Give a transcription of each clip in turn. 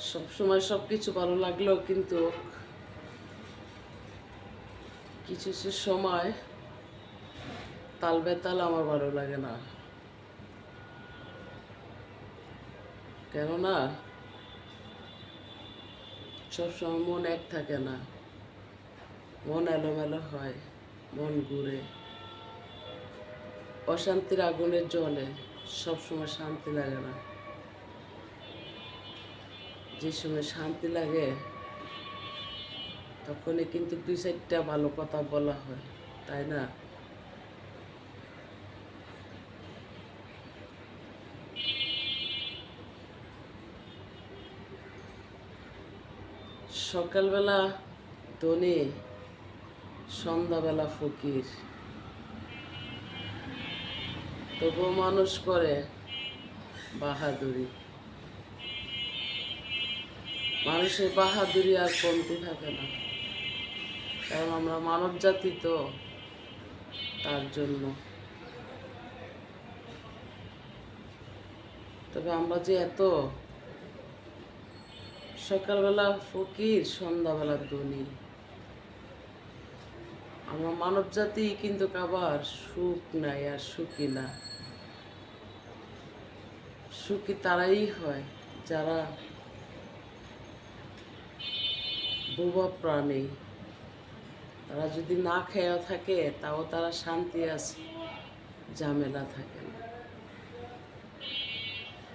সব সময় সব কিছু ভালো লাগলেও কিন্তু কিছু কিছু সময় তাল বেতাল আমার ভালো লাগে না। কেননা সবসময় মন এক থাকে না, মন এলোমেলো হয়, মন ঘুরে, অশান্তির আগুনে জ্বলে, সবসময় শান্তি লাগে না। যে সময় শান্তি লাগে তখনই কিন্তু দুই চারটা ভালো কথা বলা হয়, তাই না? সকালবেলা ধনী, সন্ধ্যাবেলা ফকির, তবুও মানুষ করে বাহাদুরি। মানুষের বাহাদুরি আর কমতি থাকে না, কারণ আমরা মানব জাতি তো, তার জন্য। তবে আমরা যে এত সকালবেলা ফকির, সন্ধ্যাবেলা ধনী, আমরা মানব জাতি কিন্তু আবার সুখ নাই আর সুখী না। সুখী তারাই হয় যারা বোবা প্রাণী। তারা যদি না খেয়েও থাকে তাও তারা শান্তি আছে, ঝামেলা থাকে না,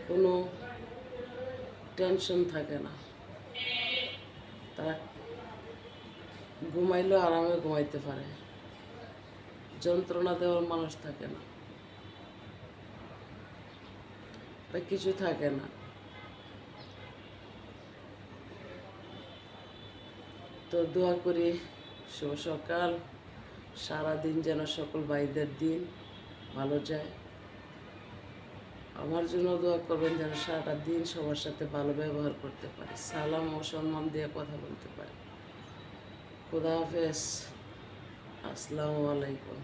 কোনো টেনশন থাকে না। তারা ঘুমাইলেও আরামে ঘুমাইতে পারে, যন্ত্রণা দেওয়ার মানুষ থাকে না বা কিছু থাকে না। তো দোয়া করি শুভ সকাল, সারাদিন যেন সকল ভাইদের দিন ভালো যায়। আমার জন্য দোয়া করবেন যেন সারাটা দিন সবার সাথে ভালো ব্যবহার করতে পারি, সালাম ও সম্মান দিয়ে কথা বলতে পারি। খুদা হাফেজ, আসসালামু আলাইকুম।